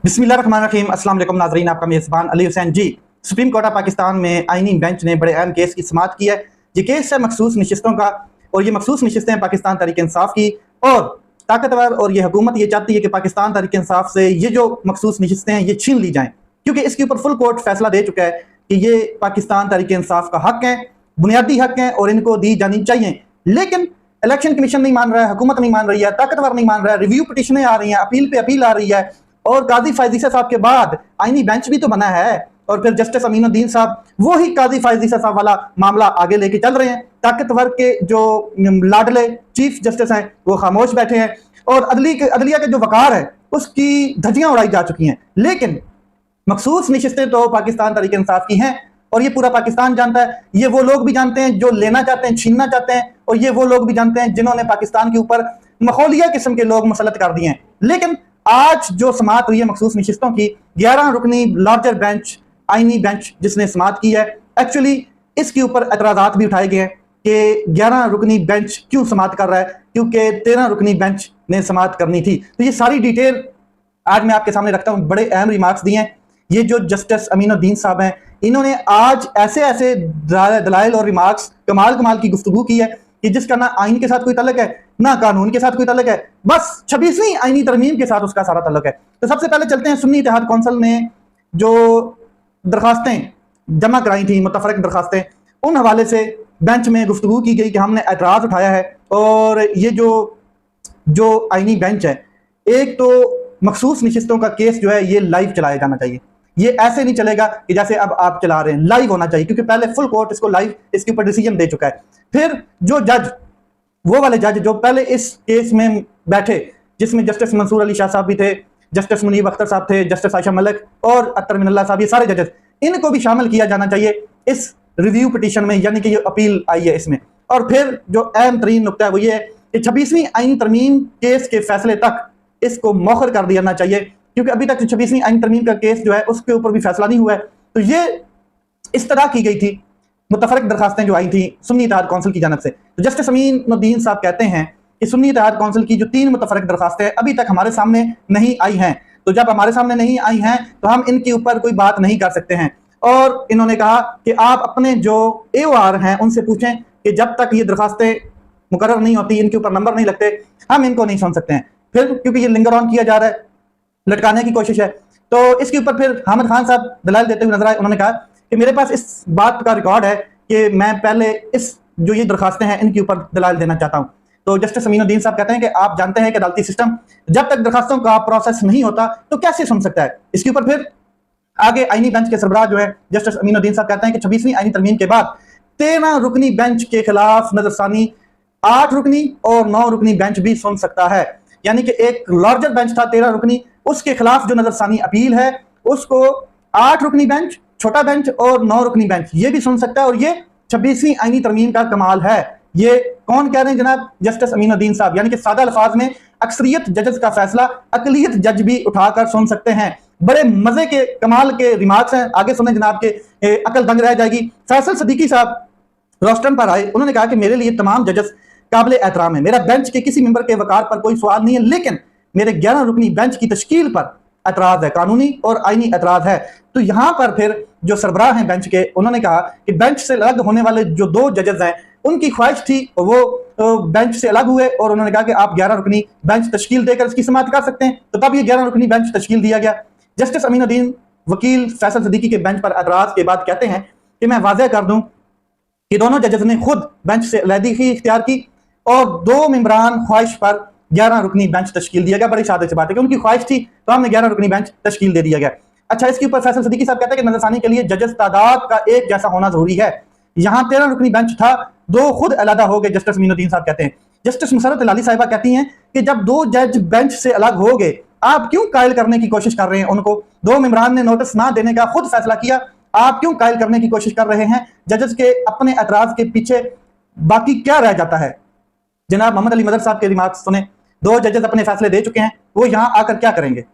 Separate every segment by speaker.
Speaker 1: बिस्मिल्लाहिर्रहमानिर्रहीम। अस्सलाम वालेकुम नाज़रीन, आपका मेज़बान अली हुसैन जी। सुप्रीम कोर्ट ऑफ पाकिस्तान में आईनी बेंच ने बड़े अहम केस की समाअत की है। ये केस है मखसूस नशिस्तों का, और ये मखसूस नशिस्तें पाकिस्तान तहरीक-ए-इंसाफ की और ताकतवर, और ये हुकूमत ये चाहती है कि पाकिस्तान तहरीक-ए-इंसाफ से ये जो मखसूस नशिस्तें हैं ये छीन ली जाएँ, क्योंकि इसके ऊपर फुल कोर्ट फैसला दे चुका है कि ये पाकिस्तान तहरीक-ए-इंसाफ का हक है, बुनियादी हक है और इनको दी जानी चाहिए। लेकिन इलेक्शन कमीशन नहीं मान रहा है, हुकूमत नहीं मान रही है, ताकतवर नहीं मान रहा है, रिव्यू पिटिशनें आ रही हैं, अपील पे अपील आ रही है, और काजी फायज ईसा साहब के बाद आईनी बेंच भी तो बना है, और फिर जस्टिस अमीनुद्दीन साहब वो ही काजी फायज ईसा साहब वाला मामला आगे लेके चल रहे हैं। ताकतवर के जो लाडले चीफ जस्टिस हैं वो खामोश बैठे हैं, और अदलिया के जो वकार है उसकी धज्जियां उड़ाई जा चुकी हैं। लेकिन मखसूस नशिस्तें तो पाकिस्तान तहरीक इंसाफ की हैं, और ये पूरा पाकिस्तान जानता है। ये वो लोग भी जानते हैं जो लेना चाहते हैं, छीनना चाहते हैं, और ये वो लोग भी जानते हैं जिन्होंने पाकिस्तान के ऊपर मखौलिया किस्म के लोग मुसलत कर दिए हैं। लेकिन आज जो समाअत हुई है मखसूस नशिस्तों की, 11 रुकनी लार्जर बेंच, आईनी बेंच जिसने समाअत की है, एक्चुअली इसके ऊपर एतराज़ात भी उठाए गए हैं कि 11 रुकनी बेंच क्यों समाअत कर रहा है, क्योंकि 13 रुकनी बेंच ने समाअत करनी थी। तो ये सारी डिटेल आज मैं आपके सामने रखता हूँ। बड़े अहम रिमार्क्स दिए हैं ये जो जस्टिस अमीनुद्दीन साहब हैं, इन्होंने आज ऐसे ऐसे दलाइल और रिमार्क्स कमाल की गुफ्तगू की है कि जिसका ना आइन के साथ कोई तल्लक है, ना कानून के साथ कोई तल्लक है, बस 26वीं आईनी तरमीम के साथ उसका सारा तल्लक है। तो सबसे पहले चलते हैं, सुन्नी इत्तेहाद कौंसिल ने जो दरखास्तें जमा कराई थी, मुतफरक दरखास्तें, उन हवाले से बेंच में गुफ्तगू की गई कि हमने एतराज़ उठाया है। और ये जो आईनी बेंच है, एक तो मखसूस नशिस्तों का केस जो है ये लाइव चलाया जाना चाहिए। ये ऐसे नहीं चलेगा कि जैसे अब आप चला रहे हैं, लाइव होना चाहिए, क्योंकि पहले फुल कोर्ट इसको लाइव इसके ऊपर डिसीजन दे चुका है। फिर जो जज, वो वाले जज जो पहले इस केस में बैठे, जिसमें जस्टिस मंसूर अली शाह साहब भी थे, जस्टिस मुनीब अख्तर साहब थे, जस्टिस आयशा मलिक और अत्तर मिनल्ला साहब, ये सारे जजेस, इनको भी शामिल किया जाना चाहिए इस रिव्यू पिटीशन में, यानी कि ये अपील आई है इसमें। और फिर जो अहम तरीन नुकता है वो ये है कि 26वीं आईन तरमीम केस के फैसले तक इसको मौखर कर दिया चाहिए, क्योंकि अभी तक 26वीं आईन तरमीम का केस जो है उसके ऊपर भी फैसला नहीं हुआ है। तो ये इस तरह की गई थी मुतफरक दरखास्तें जो आई थी सुन्नी इत्तेहाद कौंसिल की जानब से। तो जस्टिस अमीनुद्दीन साहब कहते हैं कि सुन्नी इत्तेहाद कौंसिल की जो 3 मुतफरक दरखास्तें अभी तक हमारे सामने नहीं आई हैं, तो जब हमारे सामने नहीं आई हैं तो हम इनके ऊपर कोई बात नहीं कर सकते हैं। और इन्होंने कहा कि आप अपने जो AOR हैं उनसे पूछें कि जब तक ये दरखास्तें मुकर्रर नहीं होती, इनके ऊपर नंबर नहीं लगते, हम इनको नहीं सुन सकते हैं। फिर क्योंकि ये लिंगर ऑन किया जा रहा है, लटकाने की कोशिश है, तो इसके ऊपर फिर हामिद खान साहब दलाल देते हुए नजर आए। उन्होंने कहा कि मेरे पास इस बात का रिकॉर्ड है कि मैं पहले इस जो ये दरखास्तें हैं इनके ऊपर दलाल देना चाहता हूं। तो जस्टिस अमीनुद्दीन साहब कहते हैं कि आप जानते हैं कि अदालती सिस्टम जब तक दरखास्तों का प्रोसेस नहीं होता तो कैसे सुन सकता है। इसके ऊपर फिर आगे आईनी बेंच के सरबराह जो है जस्टिस अमीनुद्दीन साहब कहते हैं कि 26वीं आईनी तरमीम के बाद 13 रुकनी बेंच के खिलाफ नजरसानी 8 रुकनी और 9 रुकनी बेंच भी सुन सकता है। यानी कि एक लार्जर बेंच था 13 रुकनी, उसके खिलाफ जो नजरसानी अपील है उसको 8 रुकनी बेंच, छोटा बेंच और 9 रुकनी बेंच ये भी सुन सकता है। और ये 26वीं आईनी तरमीम का कमाल है। ये कौन कह रहे हैं जनाब? जस्टिस अमीनुद्दीन साहब। यानी कि सादा अल्फाज में अक्सरियत जजेस का फैसला अकलियत जज भी उठाकर सुन सकते हैं। बड़े मजे के कमाल के रिमार्क्स हैं, आगे सुने जनाब के, अकल दंग रह जाएगी। फैसल सदीकी साहब रोस्टन पर आए, उन्होंने कहा कि मेरे लिए तमाम जजेस काबिल एहतराम है, मेरा बेंच के किसी मेंबर के वकार पर कोई सवाल नहीं है, लेकिन मेरे 11 रुकनी बेंच की तश्कील पर एतराज है, कानूनी और आईनी एतराज है। तो यहां पर फिर जो सरबराह हैं बेंच के, उन्होंने कहा कि बेंच से अलग होने वाले जो 2 जजेस हैं उनकी ख्वाहिश थी वो बेंच से अलग हुए, और उन्होंने कहा कि आप 11 रुकनी बेंच तश्कील देकर इसकी समाअत कर सकते हैं। तो तब ये 11 रुकनी बेंच तश्कील दिया गया। जस्टिस अमीनुद्दीन वकील फैसल सदीकी के बेंच पर एतराज के बाद कहते हैं कि मैं वाज़ेह कर दूं कि दोनों जजेस ने खुद बेंच से अलहदगी इख्तियार की और 2 मेंबरान ख्वाहिश पर 11 रुकनी बेंच तश्कील दिया गया। बड़ी सादे से बात है कि उनकी ख्वाहिश थी तो हमने 11 रुकनी बेंच तश्कील दे दिया गया। अच्छा, इसके ऊपर फैसल सदीकी साहब कहते हैं कि नजरसानी के लिए जजेस तादाद का एक जैसा होना जरूरी है। यहाँ 13 रुकनी बेंच था, 2 खुद अलहदा हो गए, जस्टिस अमीनुद्दीन साहब कहते हैं। जस्टिस मुसरत लाली साहिबा कहती हैं कि जब 2 जज बेंच से अलग हो गए, आप क्यों कायल करने की कोशिश कर रहे हैं उनको? 2 मेंबरान ने नोटिस ना देने का खुद फैसला किया, आप क्यों कायल करने की कोशिश कर रहे हैं? जजेस के अपने एतराज के पीछे बाकी क्या रह जाता है? जनाब मोहम्मद अली मदर साहब के रिमार्क्स सुने। 2 जजेस अपने फैसले दे चुके हैं, वो यहां आकर क्या करेंगे?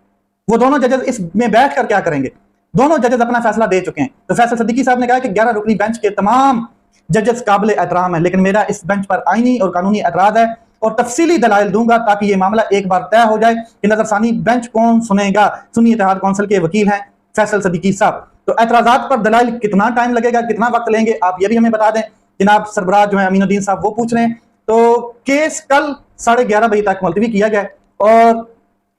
Speaker 1: वो दोनों जजेस इसमें बैठकर क्या करेंगे? दोनों जजेस अपना फैसला दे चुके हैं। तो फैसल सदीकी साहब ने कहा कि 11 रुकनी बेंच के तमाम जजेस काबिल एहतराम है, लेकिन मेरा इस बेंच पर आईनी और कानूनी एतराज है। और तफसीली दलाइल दूंगा ताकि ये मामला एक बार तय हो जाए कि नजरसानी बेंच कौन सुनेगा। सुन्नी इत्तेहाद कौंसिल के वकील हैं फैसल सदीकी साहब। तो एतराजात पर दलाइल कितना टाइम लगेगा, कितना वक्त लेंगे, आप ये भी हमें बता दें। जनाब सरबराह जो है अमीनुद्दीन साहब वो पूछ रहे हैं। तो केस कल 11:30 बजे तक मुलतवी किया गया और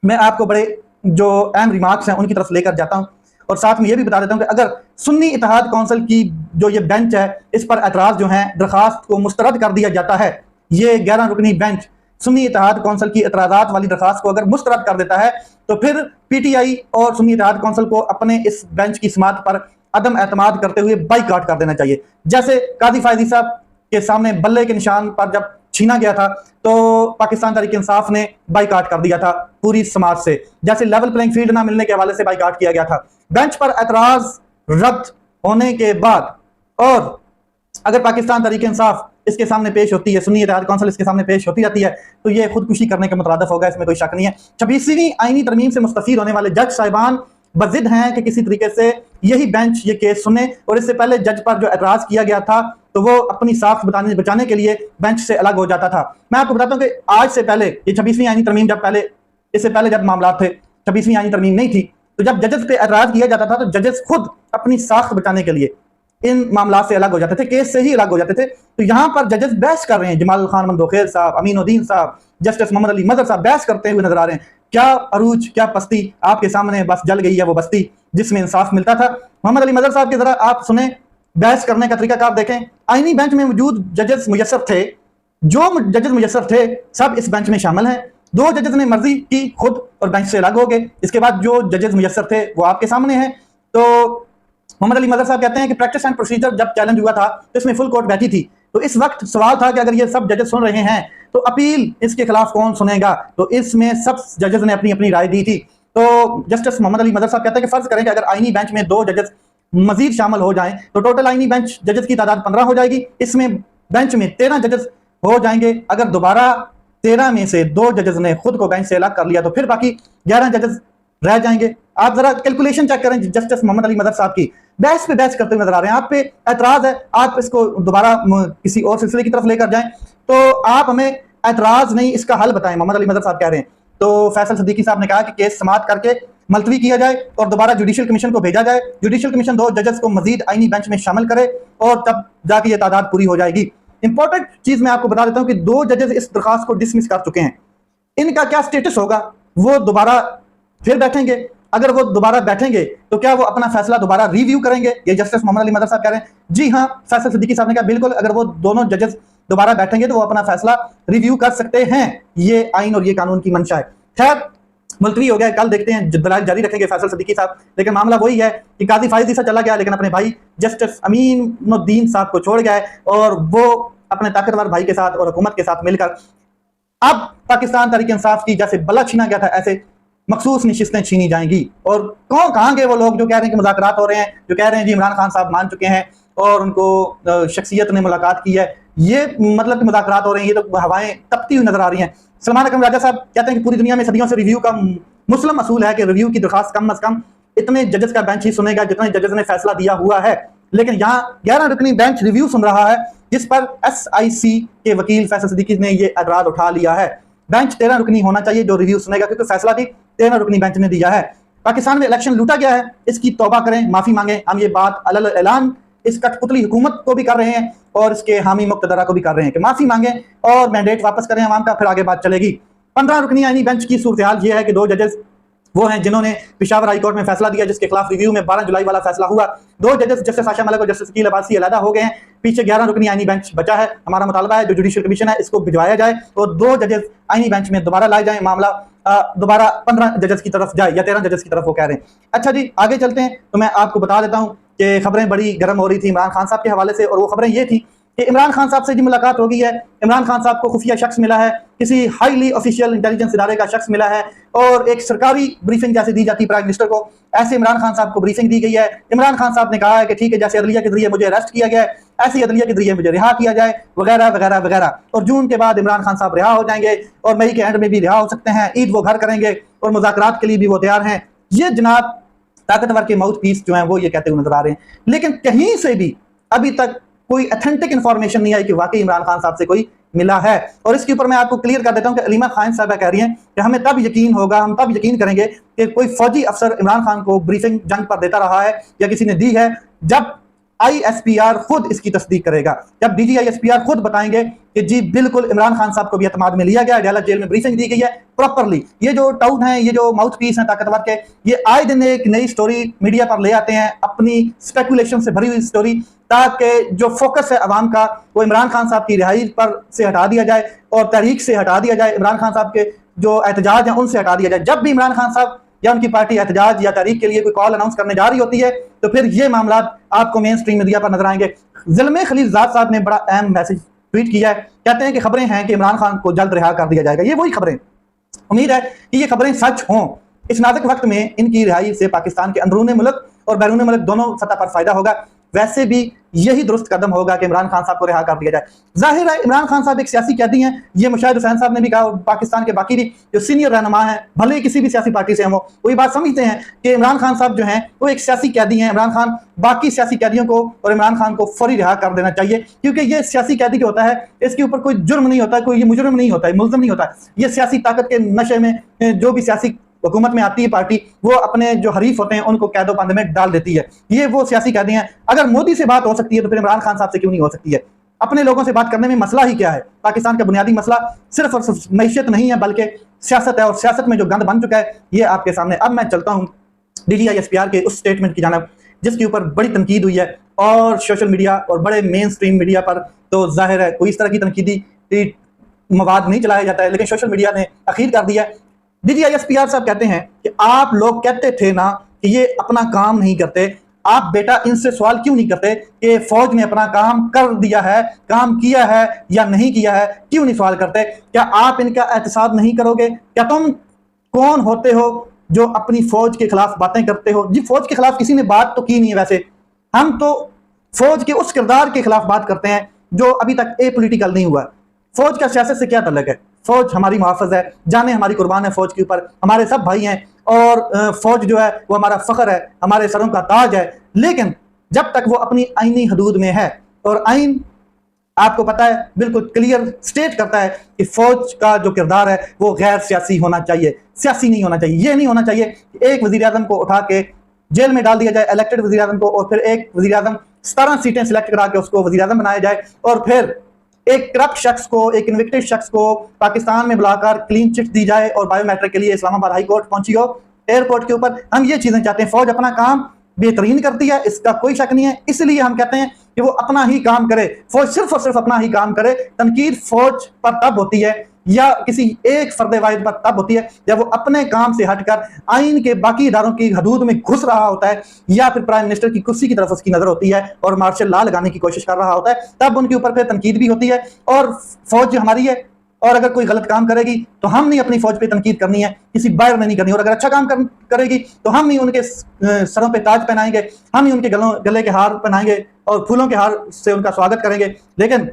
Speaker 1: मैं आपको बड़े जो अहम रिमार्क्स हैं उनकी तरफ लेकर जाता हूं और साथ में ये भी बता देता हूं कि अगर सुन्नी इत्तेहाद कौंसिल की जो ये बेंच है इस पर एतराज जो है दरखास्त को मुस्तरद कर दिया जाता है, ये 11 रुकनी बेंच सुन्नी इत्तेहाद कौंसिल की एतराजात वाली दरखास्त को अगर मुस्तरद कर देता है तो फिर पीटीआई और सुन्नी इत्तेहाद कौंसिल को अपने इस बेंच की समाअत पर अदम एतमाद करते हुए बाइकाट कर देना चाहिए। जैसे काजी फायजी साहब के सामने बल्ले के निशान पर जब छीना गया था तो पाकिस्तान तहरीक इंसाफ ने बाइकाट कर दिया था पूरी समाज से, जैसे लेवल प्लेइंग फील्ड ना मिलने के हवाले से बाइकाट किया गया था। बेंच पर एतराज रद्द होने के बाद और अगर पाकिस्तान तहरीक इंसाफ इसके सामने पेश होती है, सुन्नी इत्तेहाद कौंसिल इसके सामने पेश होती रहती है, तो ये खुदकुशी करने के मुतरादिफ होगा, इसमें कोई शक नहीं है। 26वीं आईनी तरमीम से मुस्तफीद होने वाले जज साहिबान बजिद हैं कि किसी तरीके से यही बेंच ये केस सुने और इससे पहले जज पर जो एतराज किया गया था तो वो अपनी साख बचाने के लिए बेंच से अलग हो जाता था। मैं आपको बताता हूँ कि आज से पहले ये 26वीं आईनी तरमीम जब पहले इससे पहले जब मामला थे 26वीं आईनी तरमीम नहीं थी तो जब जजेस पे एतराज किया जाता था तो जजेस खुद अपनी साख बचाने के लिए इन मामला से अलग हो जाते थे, केस से ही अलग हो जाते थे। तो यहाँ पर जजेस बहस कर रहे हैं, जमाल खान मंदोखेर साहब, अमीनुद्दीन साहब, जस्टिस मोहम्मद अली मजहर साहब बहस करते हुए नजर आ रहे हैं। क्या अरूज क्या पस्ती, आपके सामने बस जल गई है वो बस्ती जिसमें इंसाफ मिलता था। मोहम्मद अली मजहर साहब की जरा आप सुने, बहस करने का तरीका आप देखें। आईनी बेंच में मौजूद जजेस मुयस्सर थे, जो जजेस मुयस्सर थे सब इस बेंच में शामिल हैं। 2 जजेस ने मर्जी की खुद और बेंच से अलग हो गए। इसके बाद जो जजेस मुयस्सर थे वो आपके सामने हैं। तो मोहम्मद अली मजहर साहब कहते हैं कि प्रैक्टिस एंड प्रोसीजर जब चैलेंज हुआ था तो इसमें फुल कोर्ट बैठी थी, तो इस वक्त सवाल था कि अगर ये सब जजेस सुन रहे हैं तो अपील इसके खिलाफ कौन सुनेगा। तो इसमें सब जजेस ने अपनी अपनी राय दी थी। तो जस्टिस मोहम्मद अली मजहर साहब कहते हैं कि फर्ज करें कि अगर आईनी बेंच में 2 जजेस मजीद शामिल हो जाएं तो टोटल आईनी बेंच जजेस की तादाद 15 हो जाएगी। इसमें बेंच में 13 जजेस हो जाएंगे। अगर दोबारा 13 में से 2 जजेस ने खुद को बेंच से अलग कर लिया तो फिर बाकी 11 जजेस रह जाएंगे। आप जरा कैलकुलेशन चेक करें जस्टिस मोहम्मद अली मजहर साहब की, बहस पे बहस करते हुए नजर आ रहे हैं। आप पे एतराज है, आप इसको दोबारा किसी और सिलसिले की तरफ लेकर जाएं तो आप हमें एतराज नहीं इसका हल बताएं। मोहम्मद अली मजहर साहब कह रहे हैं। तो फैसल सदीकी साहब ने कहा कि केस समाअत करके मुलतवी किया जाए और दोबारा जुडिशियल कमीशन को भेजा जाए। जुडिशियल कमीशन 2 जजेस को मजीद आईनी बेंच में शामिल करे और तब जाके ये तादाद पूरी हो जाएगी। इंपॉर्टेंट चीज मैं आपको बता देता हूं कि 2 जजेस इस दरखास्त को डिसमिस कर चुके हैं। इनका क्या स्टेटस होगा, वो दोबारा फिर बैठेंगे। अगर वो दोबारा बैठेंगे तो क्या वो अपना फैसला दोबारा रिव्यू करेंगे, ये जस्टिस मोहम्मद अली मजहर साहब कह रहे हैं। जी हाँ, फैसल सदीकी साहब ने कहा बिल्कुल, अगर वो दोनों जजेस दोबारा बैठेंगे तो वो अपना फैसला रिव्यू कर सकते हैं। ये आइन और ये कानून की मंशा है। खैर मुलतवी हो गया, कल देखते हैं दलाइल जारी रखेंगे फैसल सदीकी साहब। लेकिन मामला वही है कि काजी फायजी सा चला गया लेकिन अपने भाई जस्टिस अमीनुद्दीन साहब को छोड़ गया है और वो अपने ताकतवर भाई के साथ और हुकूमत के साथ मिलकर अब पाकिस्तान तहरीक इंसाफ की जैसे बल्ला छीना गया था ऐसे मखसूस नशिस्तें छीनी जाएंगी। और कहाँ गए वो लोग जो कह रहे हैं कि मुज़ाकरात हो रहे हैं, जो कह रहे हैं जी इमरान खान साहब मान चुके हैं और उनको शख्सियत ने मुलाकात की है, ये मतलब कि मुज़ाकरात हो रहे हैं, ये तो हवाएं तपती हुई नजर आ रही हैं। सलमान अकरम राजा साहब कहते हैं कि पूरी दुनिया में सदियों से रिव्यू का मुस्लिम असूल है कि रिव्यू की दरखास्त कम अज कम इतने जजेस का बेंच ही सुनेगा जितने जजेस ने फैसला दिया हुआ है। लेकिन यहाँ 11 रुकनी बेंच रिव्यू सुन रहा है जिस पर SIC के वकील फैसल सदीकी ने ये एतराज उठा लिया है। बेंच 13 रुकनी होना चाहिए जो रिव्यू सुनेगा, क्योंकि फैसला भी 13 रुकनी बेंच ने दिया है। पाकिस्तान में इलेक्शन लूटा गया है, इसकी तौबा करें, माफी मांगे। हम ये बात अलल ऐलान इस कठपुतली हुकूमत को भी कर रहे हैं और इसके हामी मुक्तदरा को भी कर रहे हैं कि माफी मांगे और मैंडेट वापस करें अवाम का, फिर आगे बात चलेगी। 15 रुकनी आईनी बेंच की सूरत हाल ये है कि 2 जजेस वो हैं जिन्होंने पेशावर हाई कोर्ट में फैसला दिया जिसके खिलाफ रिव्यू में 12 जुलाई वाला फैसला हुआ। 2 जजेस जस्टिस आशा मलिक और जस्टिस अकील अब्बासी अलहदा हो गए हैं। पीछे 11 रुकनी आईनी बेंच बचा है। हमारा मुतालबा है जो जुडिशियल कमीशन है इसको भिजवाया जाए और 2 जजेस आईनी बेंच में दोबारा लाए जाए, मामला दोबारा 15 जजेस की तरफ जाए या 13 जजेस की तरफ वो कह रहे हैं। अच्छा जी, आगे चलते हैं। तो मैं आपको बता देता हूँ कि खबरें बड़ी गर्म हो रही थी इमरान खान साहब के हवाले से, और वो खबरें ये थी कि इमरान खान साहब से जी मुलाकात हो गई है। इमरान खान साहब को खुफिया शख्स मिला है, किसी हाईली ऑफिशियल इंटेलिजेंस इदारे का शख्स मिला है और एक सरकारी ब्रीफिंग जैसे दी जाती है प्राइम मिनिस्टर को, ऐसे इमरान खान साहब को ब्रीफिंग दी गई है। इमरान खान साहब ने कहा है कि ठीक है, जैसे अदलिया के जरिए मुझे अरेस्ट किया गया है ऐसे अदलिया के जरिए मुझे रिहा किया जाए वगैरह वगैरह वगैरह। और जून के बाद इमरान खान साहब रिहा हो जाएंगे और मई के एंड में भी रिहा हो सकते हैं। ईद वो घर करेंगे और मुज़ाकरात के लिए भी वो तैयार हैं। ये जनाब ताकतवर के माउथ पीस जो है वो ये कहते हुए नजर आ रहे हैं। लेकिन कहीं से भी अभी तक कोई ऑथेंटिक इंफॉर्मेशन नहीं आई कि वाकई इमरान खान साहब से कोई मिला है। और इसके ऊपर मैं आपको क्लियर कर देता हूं कि अलीमा खान साहबा कह रही हैं कि हमें तब यकीन होगा, हम तब यकीन करेंगे कि कोई फौजी अफसर इमरान खान को ब्रीफिंग जंग पर देता रहा है या किसी ने दी है, जब ISPR खुद इसकी तस्दीक करेगा, जब DG ISPR खुद बताएंगे कि जी बिल्कुल इमरान खान साहब को भी एतमाद में लिया गया, अडयाला जेल में ब्रीफिंग दी गई है प्रॉपरली। ये जो टाउट हैं, ये जो माउथ पीस हैं ताकतवर के, ये आए दिन एक नई स्टोरी मीडिया पर ले आते हैं, अपनी स्पेकुलेशन से भरी हुई स्टोरी, ताकि जो फोकस है अवाम का वो इमरान खान साहब की रिहाई पर से हटा दिया जाए और तहरीक से हटा दिया जाए, इमरान खान साहब के जो एहतजाज हैं उनसे हटा दिया जाए। जब भी इमरान खान साहब या उनकी पार्टी एहतजाज या तहरीक के लिए कोई कॉल अनाउंस करने जा रही होती है तो फिर ये मामला आपको मेन स्ट्रीम मीडिया पर नजर आएंगे। ज़िल्मे खलीलजाद साहब ने बड़ा अहम मैसेज ट्वीट किया है, कहते हैं कि खबरें हैं कि इमरान खान को जल्द रिहा कर दिया जाएगा। ये वही खबरें, उम्मीद है कि ये खबरें सच हों। इस नाजुक वक्त में इनकी रिहाई से पाकिस्तान के अंदरूनी मुल्क और बैरून मुल्क दोनों सतह पर फायदा होगा। वैसे भी यही दुरुस्त कदम होगा कि इमरान खान साहब को रिहा कर दिया जाए। जाहिर है इमरान खान साहब एक सियासी कैदी हैं, ये मुशाहिद हुसैन साहब ने भी कहा, और पाकिस्तान के बाकी भी जो सीनियर रहनुमा हैं, भले ही किसी भी सियासी पार्टी से हैं, वो ये बात समझते हैं कि इमरान खान साहब जो हैं वो एक सियासी कैदी हैं। इमरान खान बाकी सियासी कैदियों को और इमरान खान को फौरी रिहा कर देना चाहिए, क्योंकि ये सियासी कैदी जो होता है इसके ऊपर कोई जुर्म नहीं होता, कोई ये मुजरिम नहीं होता है, मुल्ज़िम नहीं होता है। ये सियासी ताकत के नशे में जो भी सियासी हुकूमत में आती है पार्टी, वो अपने जो हरीफ होते हैं उनको कैदो बंद में डाल देती है। ये वो सियासी कैदी हैं। अगर मोदी से बात हो सकती है तो फिर इमरान खान साहब से क्यों नहीं हो सकती है? अपने लोगों से बात करने में मसला ही क्या है? पाकिस्तान का बुनियादी मसला सिर्फ और सिर्फ मैशियत नहीं है, बल्कि सियासत है, और सियासत में जो गंद बन चुका है ये आपके सामने। अब मैं चलता हूँ DG ISPR के उस स्टेटमेंट की जानब जिसके ऊपर बड़ी तनकीद हुई है, और सोशल मीडिया और बड़े मेन स्ट्रीम मीडिया पर तो जाहिर है कोई इस तरह की तनकीदी मवाद नहीं चलाया जाता है, लेकिन सोशल मीडिया ने अखीर कर दिया है। DG ISPR साहब कहते हैं कि आप लोग कहते थे ना कि ये अपना काम नहीं करते, आप बेटा इनसे सवाल क्यों नहीं करते कि फौज ने अपना काम कर दिया है, काम किया है या नहीं किया है? क्यों नहीं सवाल करते? क्या आप इनका एहतसाब नहीं करोगे? क्या तुम कौन होते हो जो अपनी फौज के खिलाफ बातें करते हो? जी फौज के खिलाफ किसी ने बात तो की नहीं है। वैसे हम तो फौज के उस किरदार के खिलाफ बात करते हैं जो अभी तक एपॉलिटिकल नहीं हुआ। फौज का सियासत से क्या तल्लुक है? फौज हमारी मुहाफ़िज़ है, जाने हमारी कुर्बान है फौज के ऊपर, हमारे सब भाई हैं, और फौज जो है वो हमारा फ़ख्र है, हमारे सरों का ताज है। लेकिन जब तक वो अपनी आईनी हदूद में है, और आइन आपको पता है बिल्कुल क्लियर स्टेट करता है कि फौज का जो किरदार है वो गैर सियासी होना चाहिए, सियासी नहीं होना चाहिए। ये नहीं होना चाहिए कि एक वज़ीर आज़म को उठा के जेल में डाल दिया जाए, इलेक्टेड वज़ीर आज़म को, और फिर एक वज़ीर आज़म 17 सीटें सिलेक्ट करा के उसको वज़ीर आज़म बनाया जाए, और फिर एक करप्ट शख्स को, एक इन्विक्टेड शख्स को पाकिस्तान में बुलाकर क्लीन चिट दी जाए और बायोमेट्रिक के लिए इस्लामाबाद हाई कोर्ट पहुंची हो एयरपोर्ट के ऊपर। हम ये चीजें चाहते हैं। फौज अपना काम बेहतरीन करती है, इसका कोई शक नहीं है, इसलिए हम कहते हैं कि वो अपना ही काम करे, फौज सिर्फ और सिर्फ अपना ही काम करे। तनकीद फौज पर तब होती है या किसी एक फर्द वाहिद पर तब होती है जब वो अपने काम से हटकर आइन के बाकी इदारों की हदूद में घुस रहा होता है, या फिर प्राइम मिनिस्टर की कुर्सी की तरफ उसकी नजर होती है और मार्शल लॉ लगाने की कोशिश कर रहा होता है, तब उनके ऊपर फिर तनकीद भी होती है। और फौज जो हमारी है, और अगर कोई गलत काम करेगी तो हम नहीं अपनी फौज पे तनकीद करनी है, किसी बाहर में नहीं करनी, और अगर अच्छा काम करेगी तो हम नहीं उनके सरों पे ताज पहनाएंगे, हम नहीं उनके गले के हार पहनाएंगे और फूलों के हार से उनका स्वागत करेंगे। लेकिन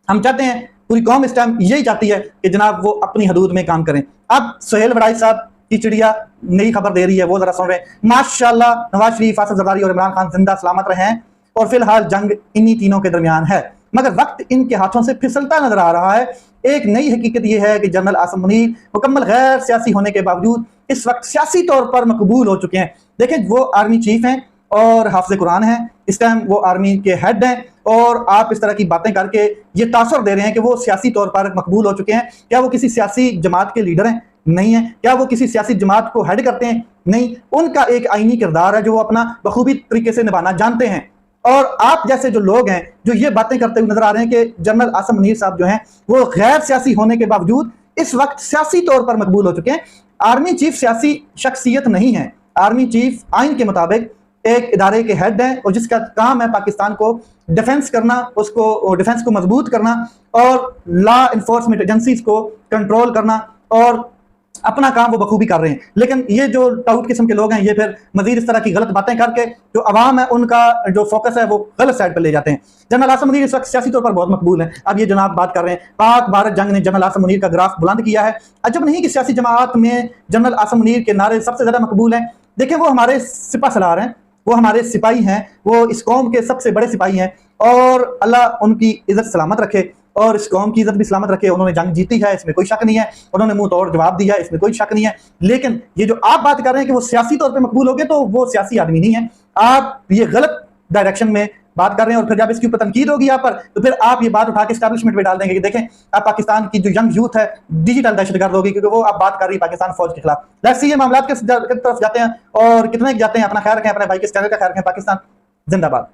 Speaker 1: हम चाहते हैं, पूरी कौम इस टाइम यही चाहती है कि जनाब वो अपनी हदूद में काम करें। अब सुहेल वड़ाई साहब की चिड़िया नई खबर दे रही है, वो जरा सुन रहे हैं। माशाल्लाह नवाज शरीफ, आसिफ जरदारी और इमरान खान जिंदा सलामत रहे हैं, और फिलहाल जंग इन्हीं तीनों के दरमियान है, मगर वक्त इनके हाथों से फिसलता नजर आ रहा है। एक नई हकीकत यह है कि जनरल आसिम मुनीर मुकम्मल गैर सियासी होने के बावजूद इस वक्त सियासी तौर पर मकबूल हो चुके हैं। देखें, वो आर्मी चीफ हैं और हाफिज कुरान हैं, इस टाइम वो आर्मी के हेड हैं, और आप इस तरह की बातें करके ये तासर दे रहे हैं कि वो सियासी तौर पर मकबूल हो चुके हैं। क्या वो किसी सियासी जमात के लीडर हैं? नहीं है। क्या वो किसी सियासी जमात को हेड करते हैं? नहीं। उनका एक आईनी किरदार है जो वो अपना बखूबी तरीके से निभाना जानते हैं। और आप जैसे जो लोग हैं जो ये बातें करते हुए नजर आ रहे हैं कि जनरल आसिम मुनीर साहब जो हैं वो गैर सियासी होने के बावजूद इस वक्त सियासी तौर पर मकबूल हो चुके हैं। आर्मी चीफ सियासी शख्सियत नहीं है। आर्मी चीफ आइन के मुताबिक एक इदारे के हेड हैं, और जिसका काम है पाकिस्तान को डिफेंस करना, उसको डिफेंस को मजबूत करना, और लॉ इन्फोर्समेंट एजेंसीज को कंट्रोल करना, और अपना काम वो बखूबी कर रहे हैं। लेकिन ये जो टाउट किस्म के लोग हैं ये फिर मजीद इस तरह की गलत बातें करके जो अवाम है उनका जो फोकस है वो गलत साइड पर ले जाते हैं। जनरल आसिम मुनीर इस वक्त सियासी तौर पर बहुत मकबूल हैं। अब ये जनाब बात कर रहे हैं, पाक भारत जंग ने जनरल आसिम मुनीर का ग्राफ बुलंद किया है। अजब नहीं कि सियासी जमात में जनरल आसिम मुनीर के नारे सबसे ज्यादा मकबूल हैं। देखें, वो हमारे सिपा सलार हैं, वो हमारे सिपाही हैं, वो इस कौम के सबसे बड़े सिपाही हैं, और अल्लाह उनकी इज्जत सलामत रखे। और इस कौम की इज्जत भी सलामत रखे। उन्होंने जंग जीती है, इसमें कोई शक नहीं है, उन्होंने मुंह तोड़ जवाब दिया, इसमें कोई शक नहीं है। लेकिन ये जो आप बात कर रहे हैं कि वो सियासी तौर पर मकबूल हो गए, तो वो सियासी आदमी नहीं है। आप ये गलत डायरेक्शन में बात कर रहे हैं, और फिर जब इसके ऊपर तनकीद होगी आप पर, तो फिर आप ये बात उठा के एस्टैब्लिशमेंट में डाल देंगे कि देखें आप पाकिस्तान की जो यंग यूथ है डिजिटल दहशतगर्द होगी, क्योंकि वो आप बात कर रही है पाकिस्तान फौज के खिलाफ। लेट्स सी ये मामला किस तरफ जाते हैं और कितने जाते हैं। अपना ख्याल रखें, अपने भाई के चैनल का ख्याल रखें। पाकिस्तान जिंदाबाद।